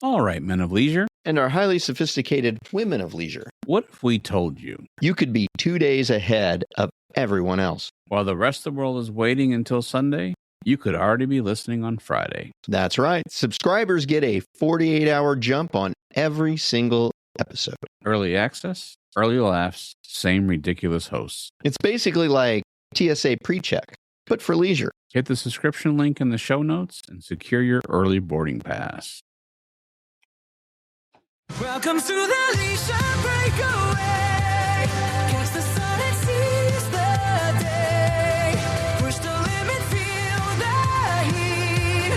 All right, men of leisure. And our highly sophisticated women of leisure. What if we told you you could be 2 days ahead of everyone else? While the rest of the world is waiting until Sunday, you could already be listening on Friday. That's right. Subscribers get a 48-hour jump on every single episode. Early access, early laughs, same ridiculous hosts. It's basically like TSA pre-check, but for leisure. Hit the subscription link in the show notes and secure your early boarding pass. Welcome to the Leisure Breakaway. Catch the sun and seize the day. Push the limit, feel the heat.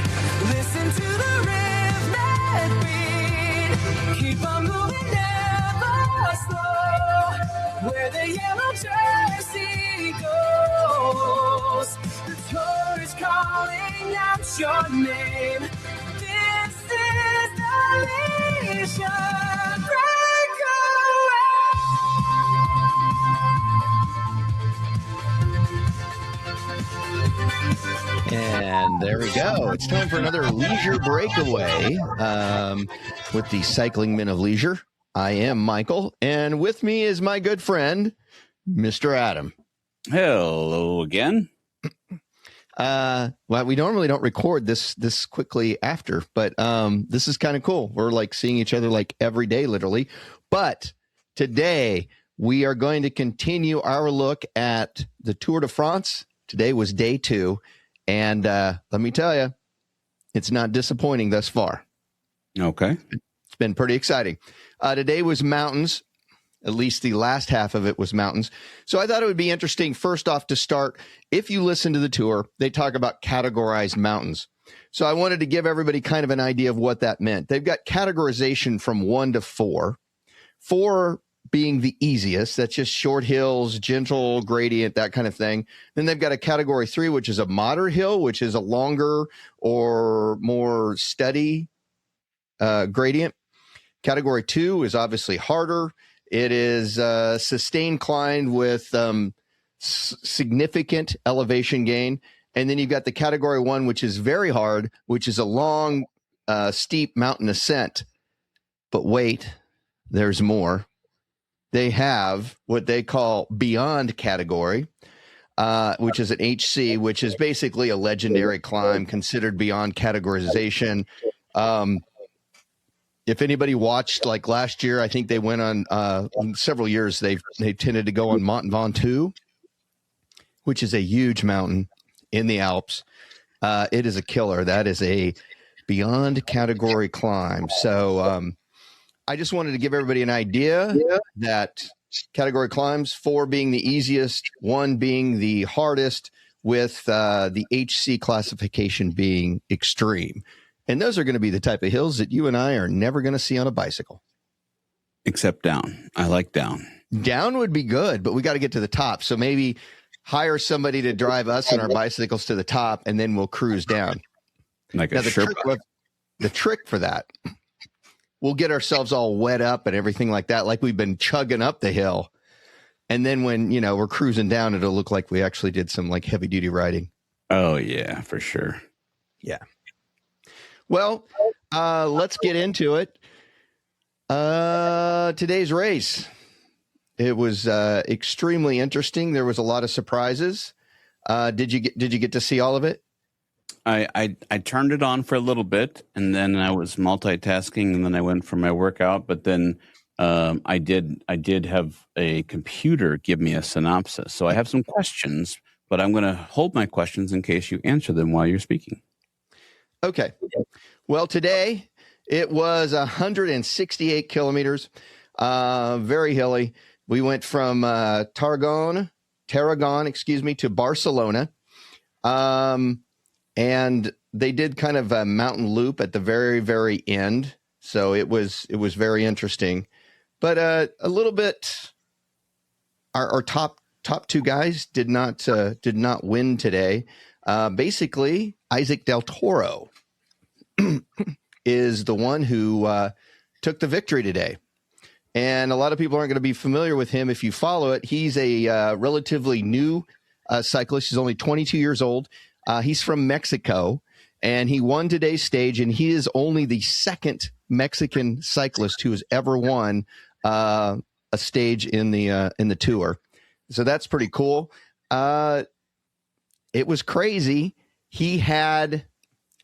Listen to the rhythm beat. Keep on moving, never slow. Where the yellow jersey goes. The tour is calling out your name. This is the Leisure And there we go. It's time for another Leisure Breakaway with the Cycling Men of Leisure. I am Michael, and with me is my good friend, Mr. Adam. Hello again. Well, we normally don't record this quickly after, but this is kind of cool. We're like seeing each other like every day, literally. But today we are going to continue our look at the Tour de France. Today was day 2, and let me tell you, it's not disappointing thus far. Okay. It's been pretty exciting. Today was mountains. At least the last half of it was mountains. So I thought it would be interesting, first off, to start. If you listen to the tour, they talk about categorized mountains. So I wanted to give everybody kind of an idea of what that meant. They've got categorization from 1 to 4. 4 being the easiest. That's just short hills, gentle gradient, that kind of thing. Then they've got a category 3, which is a moderate hill, which is a longer or more steady gradient. Category 2 is obviously harder. It is sustained climb with significant elevation gain. And then you've got the category 1, which is very hard, which is a long, steep mountain ascent. But wait, there's more. They have what they call beyond category, which is an HC, which is basically a legendary climb considered beyond categorization. If anybody watched, like last year, I think they went on several years. They tended to go on Mont Ventoux, which is a huge mountain in the Alps. It is a killer. That is a beyond category climb. So I just wanted to give everybody an idea that category climbs, 4 being the easiest, 1 being the hardest, with the HC classification being extreme. And those are going to be the type of hills that you and I are never going to see on a bicycle. Except down. I like down. Down would be good, but we got to get to the top. So maybe hire somebody to drive us and our bicycles to the top, and then we'll cruise down. Like now, a Sherpa. The trick for that, we'll get ourselves all wet up and everything like that, like we've been chugging up the hill. And then when, we're cruising down, it'll look like we actually did some like heavy duty riding. Oh, yeah, for sure. Yeah. Well, let's get into it. Today's race. It was extremely interesting. There was a lot of surprises. Did you get to see all of it? I turned it on for a little bit, and then I was multitasking, and then I went for my workout. But then I did have a computer give me a synopsis. So I have some questions, but I'm going to hold my questions in case you answer them while you're speaking. Okay. Well, today it was 168 kilometers, very hilly. We went from Tarragon, to Barcelona. And they did kind of a mountain loop at the very, very end. So it was very interesting, but a little bit, our top 2 guys did not win today. Basically, Isaac Del Toro is the one who took the victory today. And a lot of people aren't going to be familiar with him if you follow it. He's a relatively new cyclist. He's only 22 years old. He's from Mexico, and he won today's stage, and he is only the second Mexican cyclist who has ever won a stage in the tour. So that's pretty cool. It was crazy. He had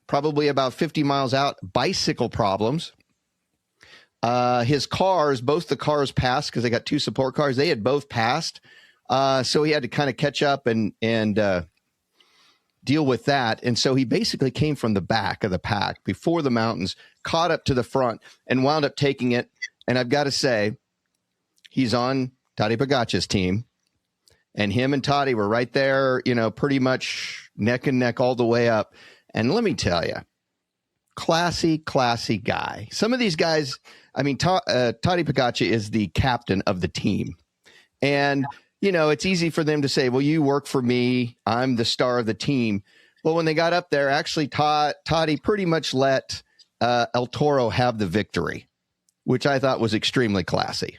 probably about 50 miles out bicycle problems. His cars, both the cars passed because they got two support cars. They had both passed. So he had to kind of catch up and deal with that. And so he basically came from the back of the pack before the mountains, caught up to the front, and wound up taking it. And I've got to say, he's on Tadej Pogačar's team. And him and Toddy were right there, pretty much neck and neck all the way up. And let me tell you, classy guy. Some of these guys, Tadej Pogačar is the captain of the team. And it's easy for them to say, well, you work for me. I'm the star of the team. Well, when they got up there, actually, Toddy pretty much let El Toro have the victory, which I thought was extremely classy.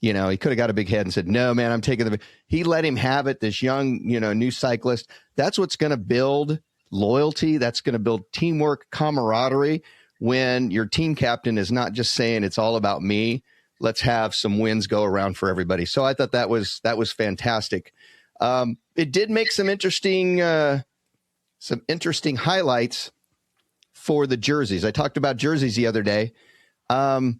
He could have got a big head and said, no, man, I'm taking the. He let him have it. This young, new cyclist. That's what's going to build loyalty. That's going to build teamwork, camaraderie. When your team captain is not just saying it's all about me. Let's have some wins go around for everybody. So I thought that was fantastic. It did make some interesting highlights for the jerseys. I talked about jerseys the other day. Del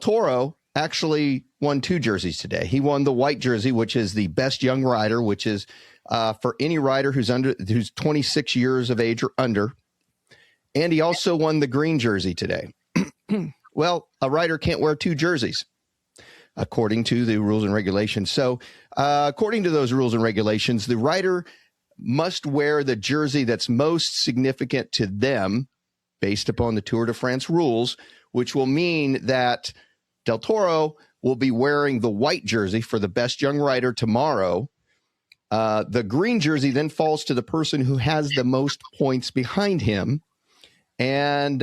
Toro actually won two jerseys today. He won the white jersey, which is the best young rider, which is for any rider who's 26 years of age or under. And he also won the green jersey today. Well, a rider can't wear two jerseys, according to the rules and regulations. So according to those rules and regulations, the rider must wear the jersey that's most significant to them based upon the Tour de France rules, which will mean that Del Toro will be wearing the white jersey for the best young rider tomorrow. The green jersey then falls to the person who has the most points behind him. And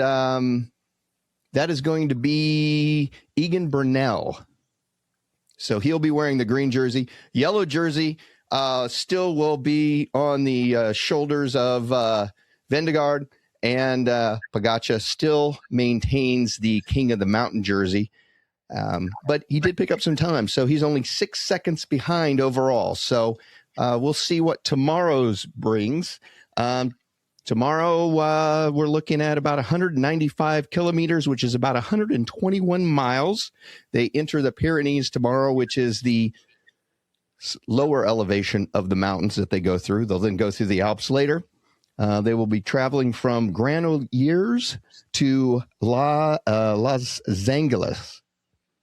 that is going to be Egan Bernal. So he'll be wearing the green jersey. Yellow jersey still will be on the shoulders of Vendegaard, and Pogačar still maintains the King of the Mountain jersey. But he did pick up some time, so he's only 6 seconds behind overall. So we'll see what tomorrow's brings. Tomorrow, we're looking at about 195 kilometers, which is about 121 miles. They enter the Pyrenees tomorrow, which is the lower elevation of the mountains that they go through. They'll then go through the Alps later. They will be traveling from Granollers to Las Zangelas.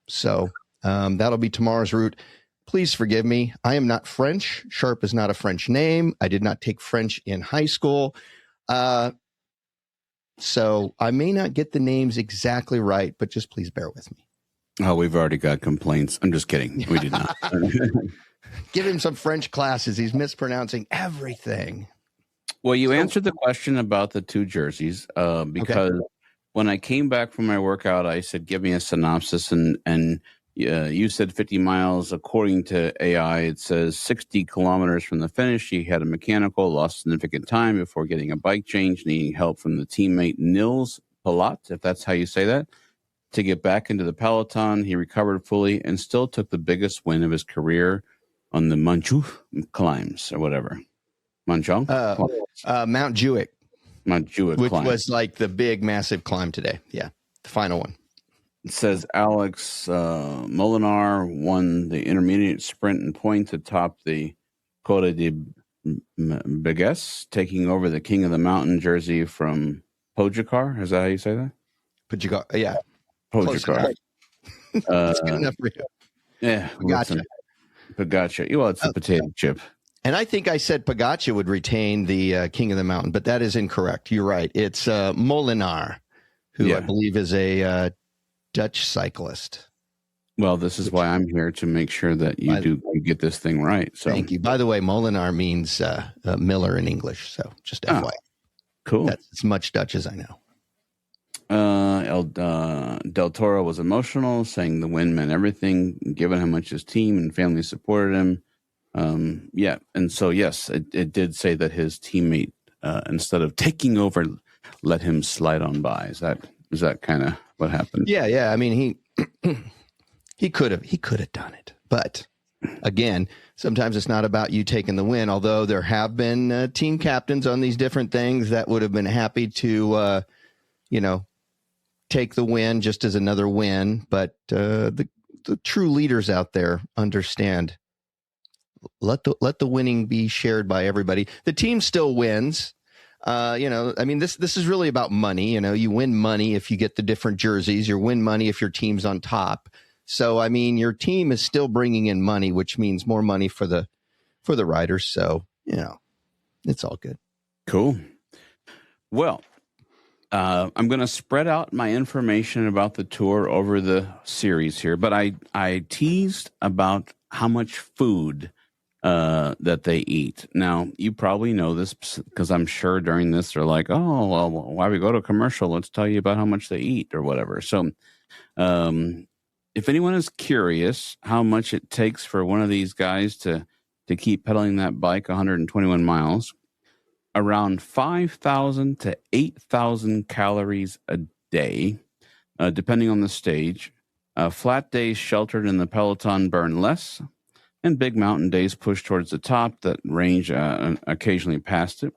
So that'll be tomorrow's route. Please forgive me. I am not French. Sharp is not a French name. I did not take French in high school. So I may not get the names exactly right, but just please bear with me. Oh, we've already got complaints. I'm just kidding. We did not. Give him some French classes. He's mispronouncing everything. Well, you answered the question about the two jerseys because when I came back from my workout, I said, give me a synopsis. And you said 50 miles. According to AI, it says 60 kilometers from the finish. He had a mechanical, lost significant time before getting a bike change, needing help from the teammate Nils Palat, if that's how you say that, to get back into the peloton. He recovered fully and still took the biggest win of his career on the Montjuic climbs or whatever. Montjuic? Mount Juic. Mount Juic which climb. was like the big, massive climb today. Yeah, the final one. It says Alex Molinar won the intermediate sprint in points atop the Col de Begues, taking over the King of the Mountain jersey from Pogačar. Is that how you say that? Pogačar, yeah. Pogačar. That's good enough for you. Yeah. Pogačar. Pogačar. Well, it's a potato chip. And I think I said Pogačar would retain the King of the Mountain, but that is incorrect. You're right. It's Molinar, who I believe is a Dutch cyclist. Well, this is why I'm here, to make sure that you get this thing right. So thank you. By the way, Molinar means miller in English. So just FYI. Cool. That's as much Dutch as I know. Del Toro was emotional, saying the win meant everything, given how much his team and family supported him. And so, yes, it did say that his teammate, instead of taking over, let him slide on by. Is that Is that kind of what happened? Yeah. I mean, he could have done it, but again, sometimes it's not about you taking the win. Although there have been team captains on these different things that would have been happy to, take the win just as another win. But the true leaders out there understand. Let the winning be shared by everybody. The team still wins. I mean, this is really about money. You win money if you get the different jerseys. You win money if your team's on top. So, I mean, your team is still bringing in money, which means more money for the riders. So, it's all good. Cool. Well, I'm going to spread out my information about the tour over the series here, but I teased about how much food that they eat. Now, you probably know this because I'm sure during this they're like, oh, well, why we go to commercial? Let's tell you about how much they eat or whatever. So, if anyone is curious how much it takes for one of these guys to keep pedaling that bike 121 miles, around 5,000 to 8,000 calories a day, depending on the stage. Flat days sheltered in the peloton burn less, and big mountain days push towards the top that range occasionally past it.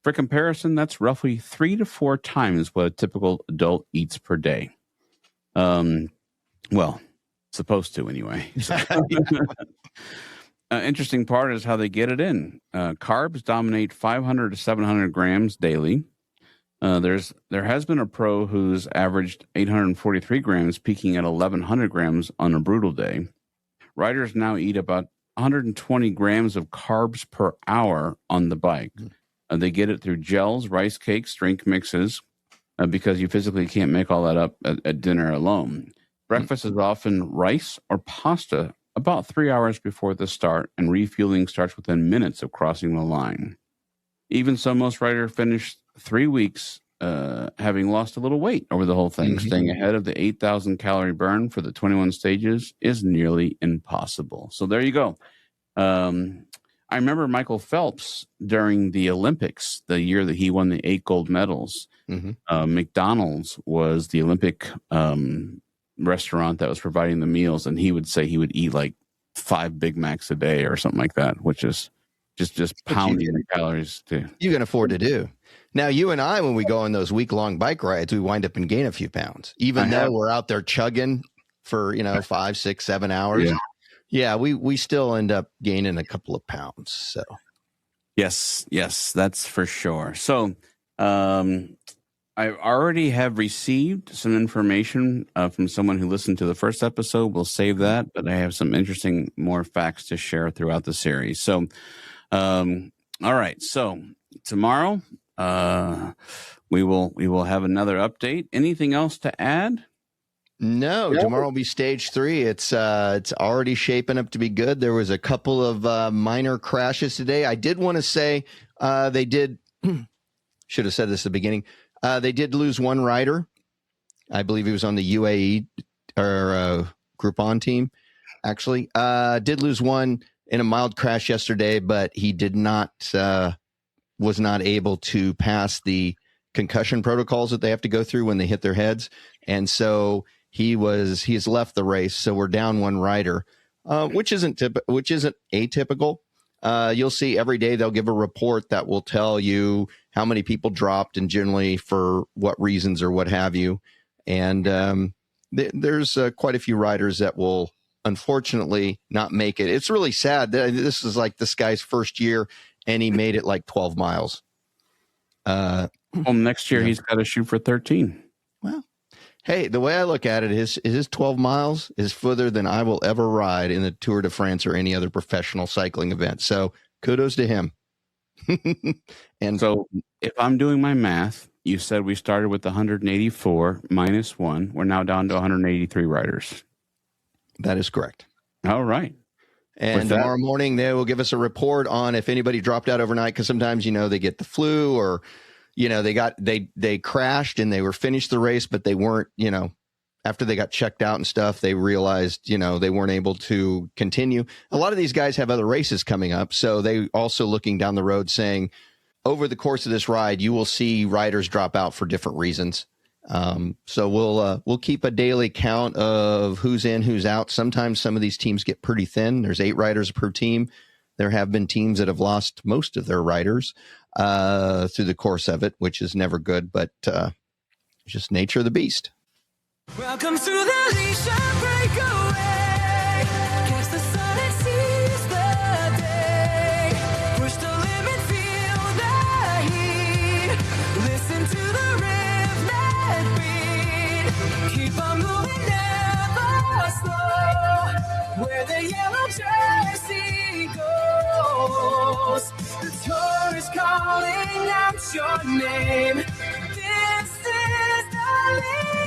For comparison, that's roughly 3 to 4 times what a typical adult eats per day. Well, supposed to anyway. Interesting part is how they get it in. Carbs dominate 500 to 700 grams daily. There has been a pro who's averaged 843 grams, peaking at 1,100 grams on a brutal day. Riders now eat about 120 grams of carbs per hour on the bike. They get it through gels, rice cakes, drink mixes, because you physically can't make all that up at dinner alone. Breakfast is often rice or pasta about 3 hours before the start, and refueling starts within minutes of crossing the line. Even so, most riders finish 3 weeks having lost a little weight over the whole thing. Mm-hmm. Staying ahead of the 8,000 calorie burn for the 21 stages is nearly impossible. So there you go. I remember Michael Phelps during the Olympics, the year that he won the 8 gold medals. Mm-hmm. McDonald's was the Olympic restaurant that was providing the meals, and he would say he would eat like 5 Big Macs a day or something like that, which is just pounding the calories too. You can afford to do. Now, you and I, when we go on those week-long bike rides, we wind up and gain a few pounds, even though we're out there chugging for 5, 6, 7 hours. Yeah, we still end up gaining a couple of pounds. So yes, that's for sure. So I already have received some information from someone who listened to the first episode. We'll save that, but I have some interesting more facts to share throughout the series. So, all right. So tomorrow, we will have another update. Anything else to add? No, tomorrow will be stage 3. It's already shaping up to be good. There was a couple of minor crashes today. I did want to say they did. Should have said this at the beginning. They did lose one rider. I believe he was on the UAE or Groupon team, actually. Did lose one in a mild crash yesterday, but he did not was not able to pass the concussion protocols that they have to go through when they hit their heads. And so he's left the race. So we're down one rider, which isn't atypical. You'll see every day they'll give a report that will tell you how many people dropped and generally for what reasons or what have you. And there's quite a few riders that will unfortunately not make it. It's really sad. This is like this guy's first year and he made it like 12 miles. Well, next year he's got to shoot for 13. Well, hey, the way I look at it is his 12 miles is further than I will ever ride in the Tour de France or any other professional cycling event. So kudos to him. And so if I'm doing my math, you said we started with 184 minus 1. We're now down to 183 riders. That is correct. All right. And tomorrow morning, they will give us a report on if anybody dropped out overnight, because sometimes, they get the flu or, they crashed and they were finished the race, but they weren't, after they got checked out and stuff, they realized, they weren't able to continue. A lot of these guys have other races coming up. So they also looking down the road saying over the course of this ride, you will see riders drop out for different reasons. So we'll keep a daily count of who's in, who's out. Sometimes some of these teams get pretty thin. There's 8 riders per team. There have been teams that have lost most of their riders through the course of it, which is never good, but just nature of the beast. Welcome to the Leisure Breakaway. Catch the sun and seize the day. Push the limit, feel the heat. Listen to the rhythmic beat. Keep on moving, never slow. Where the yellow jersey goes. The tour is calling out your name. This is the lead.